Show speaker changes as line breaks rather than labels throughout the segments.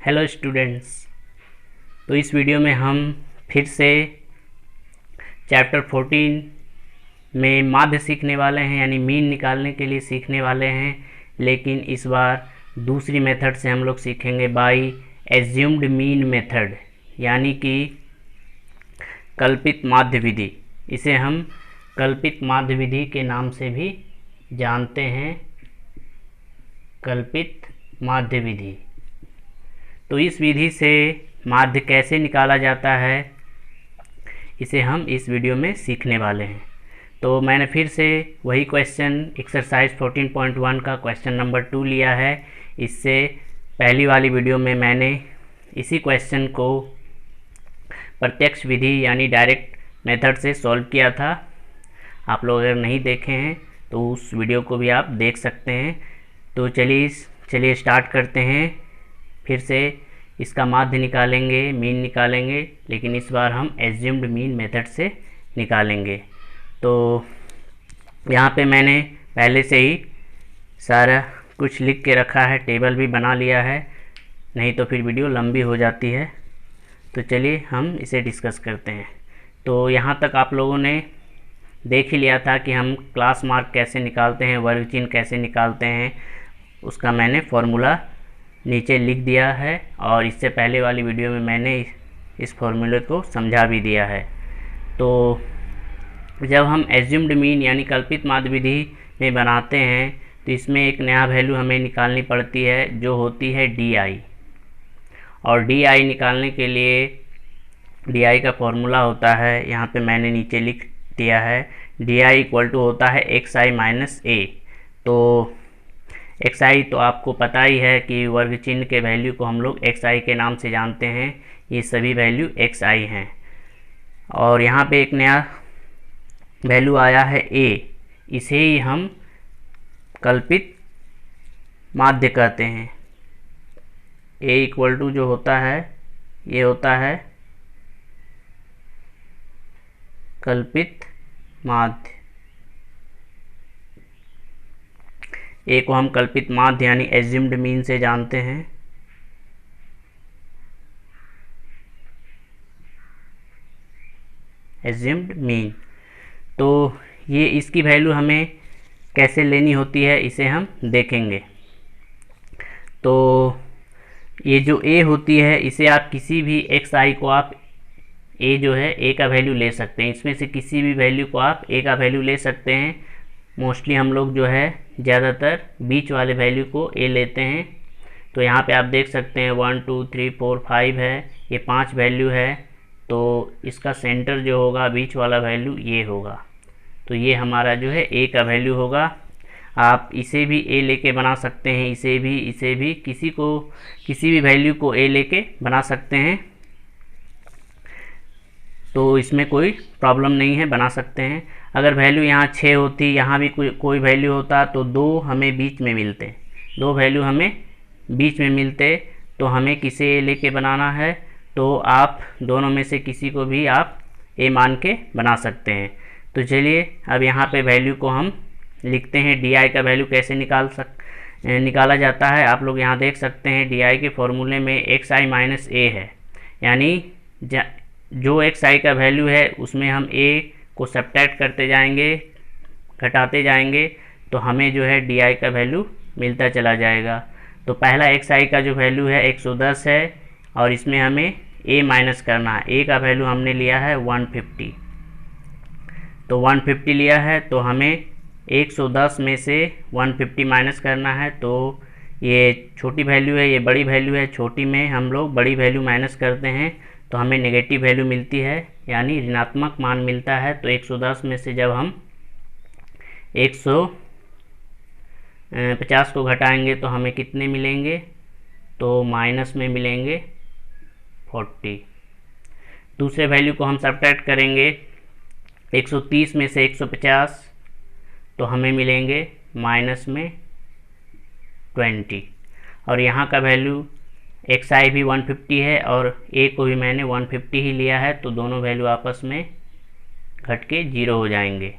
Hello students. तो इस video में हम फिर से चैप्टर 14 में माध्य सीखने वाले हैं, यानी मीन निकालने के लिए सीखने वाले हैं। लेकिन इस बार दूसरी मेथड से हम लोग सीखेंगे, बाय एज्यूम्ड मीन मेथड, यानी कि कल्पित माध्य विधि। इसे हम कल्पित माध्य विधि के नाम से भी जानते हैं, कल्पित माध्य विधि। तो इस विधि से माध्य कैसे निकाला जाता है, इसे हम इस वीडियो में सीखने वाले हैं। तो मैंने फिर से वही क्वेश्चन एक्सरसाइज 14.1 का क्वेश्चन नंबर 2 लिया है। इससे पहली वाली वीडियो में मैंने इसी क्वेश्चन को प्रत्यक्ष विधि यानी डायरेक्ट मेथड से सॉल्व किया था। आप लोग अगर नहीं देखे हैं तो उस वीडियो को भी आप देख सकते हैं। तो चलिए स्टार्ट करते हैं। फिर से इसका माध्य निकालेंगे, मीन निकालेंगे, लेकिन इस बार हम एज्यूम्ड मीन मेथड से निकालेंगे। तो यहाँ पे मैंने पहले से ही सारा कुछ लिख के रखा है, टेबल भी बना लिया है, नहीं तो फिर वीडियो लंबी हो जाती है। तो चलिए हम इसे डिस्कस करते हैं। तो यहाँ तक आप लोगों ने देख ही लिया था कि हम क्लास मार्क कैसे निकालते हैं, वर्ग चिन्ह कैसे निकालते हैं, उसका मैंने फॉर्मूला नीचे लिख दिया है। और इससे पहले वाली वीडियो में मैंने इस फॉर्मूले को समझा भी दिया है। तो जब हम एज्यूम्ड मीन यानी कल्पित माध्य विधि में बनाते हैं तो इसमें एक नया वैल्यू हमें निकालनी पड़ती है, जो होती है डी। और डी निकालने के लिए डी का फॉर्मूला होता है, यहाँ पे मैंने नीचे लिख दिया है। डी इक्वल टू होता है एक्स आई माइनस ए। तो एक्स आई तो आपको पता ही है कि वर्ग चिन्ह के वैल्यू को हम लोग एक्स आई के नाम से जानते हैं। ये सभी वैल्यू एक्स आई हैं। और यहाँ पे एक नया वैल्यू आया है ए, इसे ही हम कल्पित माध्य कहते हैं। ए इक्वल टू जो होता है, ये होता है कल्पित माध्य। ए को हम कल्पित माध्य यानी एज्यूम्ड मीन से जानते हैं। Assumed mean. तो ये इसकी वैल्यू हमें कैसे लेनी होती है, इसे हम देखेंगे। तो ये जो ए होती है, इसे आप किसी भी एक्स आई को आप ए जो है ए का वैल्यू ले सकते हैं। इसमें से किसी भी वैल्यू को आप ए का वैल्यू ले सकते हैं। मोस्टली हम लोग जो है ज़्यादातर बीच वाले वैल्यू को ए लेते हैं। तो यहाँ पे आप देख सकते हैं 1 2 3 4 5 है, ये 5 वैल्यू है। तो इसका सेंटर जो होगा, बीच वाला वैल्यू ये होगा। तो ये हमारा जो है ए का वैल्यू होगा। आप इसे भी ए लेके बना सकते हैं, इसे भी किसी भी वैल्यू को ए लेके बना सकते हैं। तो इसमें कोई प्रॉब्लम नहीं है, बना सकते हैं। अगर वैल्यू यहाँ 6 होती, यहाँ भी कोई वैल्यू होता, तो दो हमें बीच में मिलते, दो वैल्यू हमें बीच में मिलते, तो हमें किसे ए लेके बनाना है, तो आप दोनों में से किसी को भी आप ए मान के बना सकते हैं। तो चलिए अब यहाँ पे वैल्यू को हम लिखते हैं। डी का वैल्यू कैसे निकाला जाता है, आप लोग यहाँ देख सकते हैं। डी के फॉर्मूले में एक्स आई माइनस ए है, यानी जो एक्स आई का वैल्यू है उसमें हम ए को सब्ट्रैक्ट करते जाएंगे, घटाते जाएंगे, तो हमें जो है डी का वैल्यू मिलता चला जाएगा। तो पहला एक्स आई का जो वैल्यू है 110 है, और इसमें हमें ए माइनस करना है। ए का वैल्यू हमने लिया है 150। तो 150 लिया है, तो हमें 110 में से 150 माइनस करना है। तो ये छोटी वैल्यू है, ये बड़ी वैल्यू है। छोटी में हम लोग बड़ी वैल्यू माइनस करते हैं तो हमें नेगेटिव वैल्यू मिलती है, यानी ऋणात्मक मान मिलता है। तो 110 में से जब हम 150 को घटाएंगे तो हमें कितने मिलेंगे, तो माइनस में मिलेंगे 40। दूसरे वैल्यू को हम सब्ट्रैक्ट करेंगे 130 में से 150, तो हमें मिलेंगे माइनस में 20। और यहाँ का वैल्यू एक्स आई भी 150 है और ए को भी मैंने 150 ही लिया है, तो दोनों वैल्यू आपस में घट के 0 हो जाएंगे।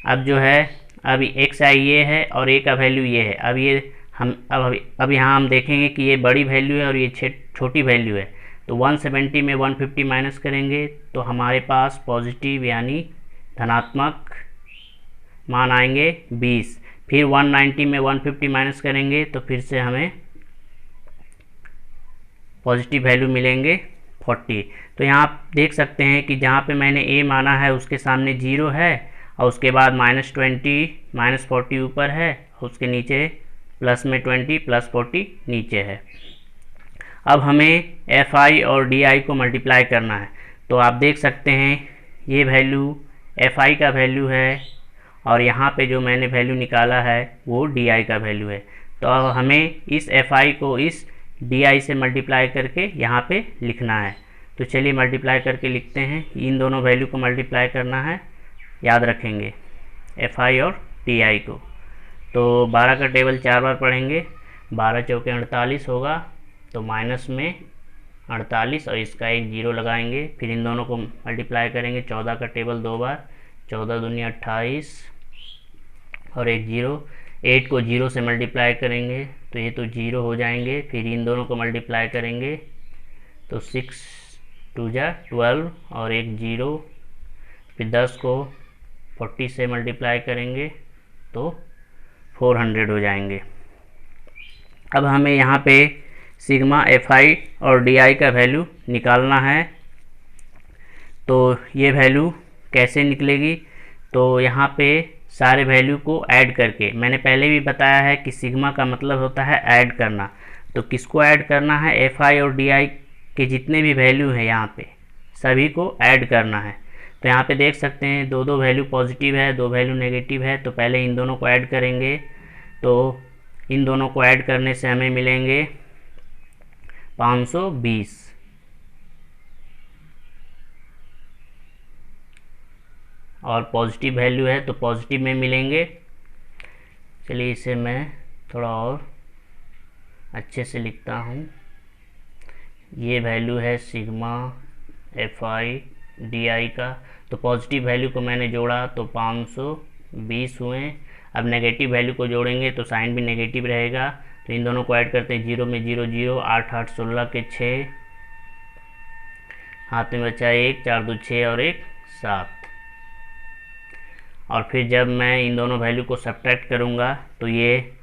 अब जो है, अब एक्स आई ये है और ए का वैल्यू ये है। अब ये हम अब यहाँ हम देखेंगे कि ये बड़ी वैल्यू है और ये छोटी वैल्यू है। तो 170 में 150 माइनस करेंगे तो हमारे पास पॉजिटिव यानी धनात्मक मान आएंगे 20। फिर 190 में 150 माइनस करेंगे तो फिर से हमें पॉजिटिव वैल्यू मिलेंगे 40। तो यहाँ आप देख सकते हैं कि जहाँ पे मैंने a माना है उसके सामने 0 है और उसके बाद -20 -40 ऊपर है, उसके नीचे प्लस में 20 प्लस 40 नीचे है। अब हमें fi और di को मल्टीप्लाई करना है। तो आप देख सकते हैं ये वैल्यू fi का वैल्यू है और यहाँ पे जो मैंने वैल्यू निकाला है वो di का वैल्यू है। तो अब हमें इस fi को इस di से मल्टीप्लाई करके यहाँ पे लिखना है। तो चलिए मल्टीप्लाई करके लिखते हैं। इन दोनों वैल्यू को मल्टीप्लाई करना है, याद रखेंगे fi और di को। तो 12 का टेबल 4 बार पढ़ेंगे, 12 चौके 48 होगा, तो माइनस में 48 और इसका एक 0 लगाएंगे। फिर इन दोनों को मल्टीप्लाई करेंगे, 14 का टेबल 2 बार, 14 दूनी 28 और एक 0। 8 को 0 से मल्टीप्लाई करेंगे तो ये तो 0 हो जाएंगे। फिर इन दोनों को मल्टीप्लाई करेंगे तो 6 2 जा 12 और एक 0। फिर 10 को 40 से मल्टीप्लाई करेंगे तो 400 हो जाएंगे। अब हमें यहाँ पे सिग्मा fi और di का वैल्यू निकालना है। तो ये वैल्यू कैसे निकलेगी, तो यहाँ पे सारे वैल्यू को ऐड करके, मैंने पहले भी बताया है कि सिग्मा का मतलब होता है ऐड करना। तो किसको ऐड करना है, fi और di के जितने भी वैल्यू हैं यहाँ पे सभी को ऐड करना है। तो यहाँ पे देख सकते हैं दो दो वैल्यू पॉजिटिव है, दो वैल्यू नेगेटिव है। तो पहले इन दोनों को ऐड करेंगे, तो इन दोनों को ऐड करने से हमें मिलेंगे 520 और पॉजिटिव वैल्यू है तो पॉजिटिव में मिलेंगे। चलिए इसे मैं थोड़ा और अच्छे से लिखता हूँ। ये वैल्यू है सिग्मा fi di का, तो पॉजिटिव वैल्यू को मैंने जोड़ा तो 520 हुए। अब नेगेटिव वैल्यू को जोड़ेंगे तो साइन भी नेगेटिव रहेगा। तो इन दोनों को ऐड करते हैं, 0 में 0 0, 8 8 16 के 6, हाथ में बचा 1, 4 2 6 और 1 7। और फिर जब मैं इन दोनों वैल्यू को सब्ट्रैक्ट करूँगा तो ये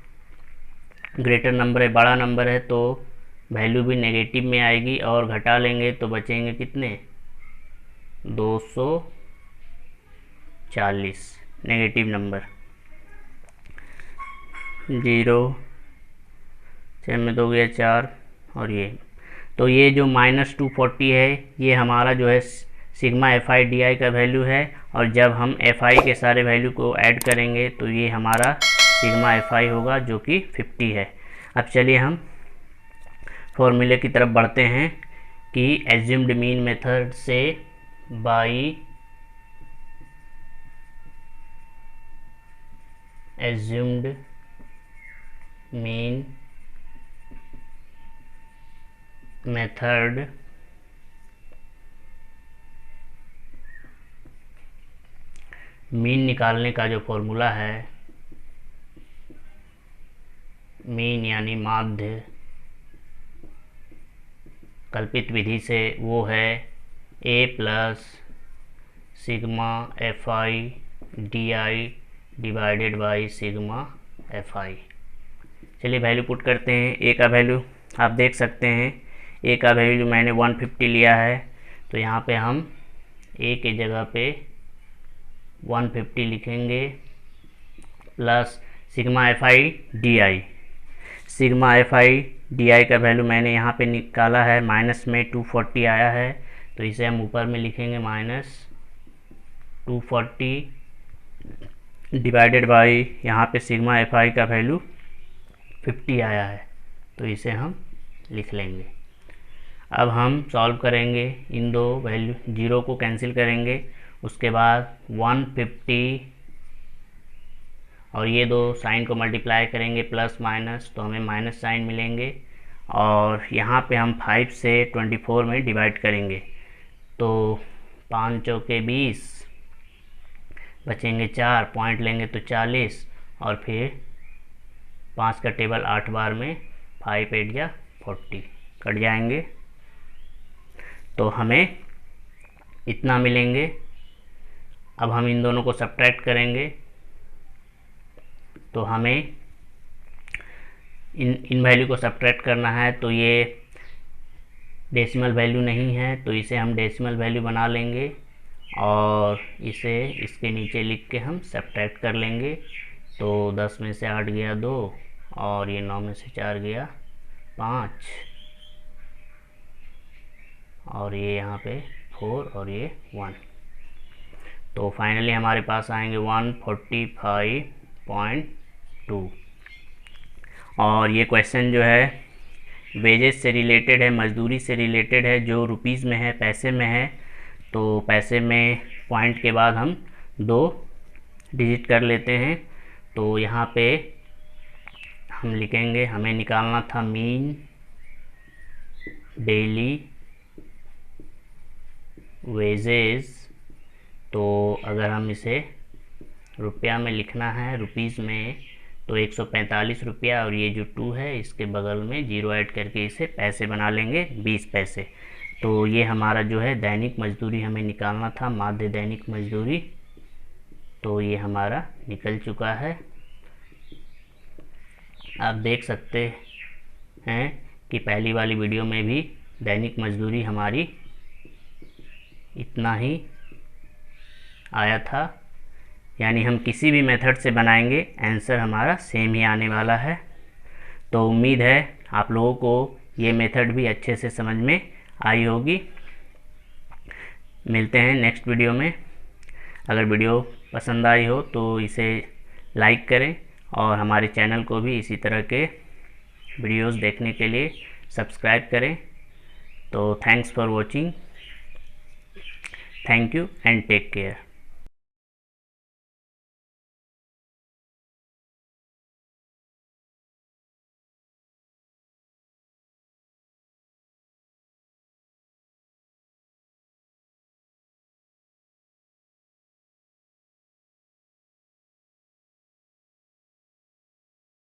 ग्रेटर नंबर है, बड़ा नंबर है, तो वैल्यू भी नेगेटिव में आएगी और घटा लेंगे तो बचेंगे कितने 240 नेगेटिव नंबर। 0 6 में 2 गया 4 और ये, तो ये जो -240 है ये हमारा जो है सिग्मा fi di का वैल्यू है। और जब हम fi के सारे वैल्यू को ऐड करेंगे तो ये हमारा सिग्मा fi होगा जो कि 50 है। अब चलिए हम फॉर्मूले की तरफ बढ़ते हैं कि एज्यूम्ड मीन मेथड से by assumed mean method mean निकालने का जो फॉर्मूला है, मीन यानी माध्य कल्पित विधि से, वो है a plus sigma fi di divided by sigma fi। चलिए वैल्यू पुट करते हैं। a का वैल्यू आप देख सकते हैं, a का वैल्यू मैंने 150 लिया है, तो यहाँ पे हम a के जगह पे 150 लिखेंगे plus sigma fi di। Sigma fi di का वैल्यू मैंने यहाँ पे निकाला है, माइनस में 240 आया है, तो इसे हम ऊपर में लिखेंगे -240 डिवाइडेड बाई यहाँ पे सिग्मा fi का वैल्यू 50 आया है, तो इसे हम लिख लेंगे। अब हम सॉल्व करेंगे, इन दो वैल्यू 0 को कैंसिल करेंगे, उसके बाद 150 और ये दो साइन को मल्टीप्लाई करेंगे प्लस माइनस, तो हमें माइनस साइन मिलेंगे। और यहाँ पे हम 5 से 24 में डिवाइड करेंगे तो 5 चौके 20, बचेंगे 4, पॉइंट लेंगे तो 40 और फिर 5 का टेबल 8 बार में 5 8 जा 40। कट जाएंगे तो हमें इतना मिलेंगे। अब हम इन दोनों को सब्ट्रैक्ट करेंगे तो हमें इन वैल्यू को सब्ट्रैक्ट करना है, तो ये डेसिमल वैल्यू नहीं है तो इसे हम डेसिमल वैल्यू बना लेंगे और इसे इसके नीचे लिख के हम सब्ट्रैक्ट कर लेंगे। तो 10 में से 8 गया 2 और ये 9 में से 4 गया 5 और ये यहाँ पे 4 और ये 1। तो फाइनली हमारे पास आएंगे 145.2। और ये क्वेश्चन जो है वेजेस से रिलेटेड है, मजदूरी से रिलेटेड है, जो रुपीज़ में है, पैसे में है। तो पैसे में पॉइंट के बाद हम 2 डिजिट कर लेते हैं। तो यहाँ पे हम लिखेंगे, हमें निकालना था मीन डेली वेजेस। तो अगर हम इसे रुपया में लिखना है, रुपीज़ में, तो 145 रुपया और ये जो 2 है इसके बगल में 0 ऐड करके इसे पैसे बना लेंगे 20 पैसे। तो ये हमारा जो है दैनिक मजदूरी हमें निकालना था, माध्य दैनिक मजदूरी। तो ये हमारा निकल चुका है। आप देख सकते हैं कि पहली वाली वीडियो में भी दैनिक मजदूरी हमारी इतना ही आया था, यानी हम किसी भी मेथड से बनाएंगे आंसर हमारा सेम ही आने वाला है। तो उम्मीद है आप लोगों को ये मेथड भी अच्छे से समझ में आई होगी। मिलते हैं नेक्स्ट वीडियो में। अगर वीडियो पसंद आई हो तो इसे लाइक करें और हमारे चैनल को भी इसी तरह के वीडियोस देखने के लिए सब्सक्राइब करें। तो thanks for watching, thank you and take care.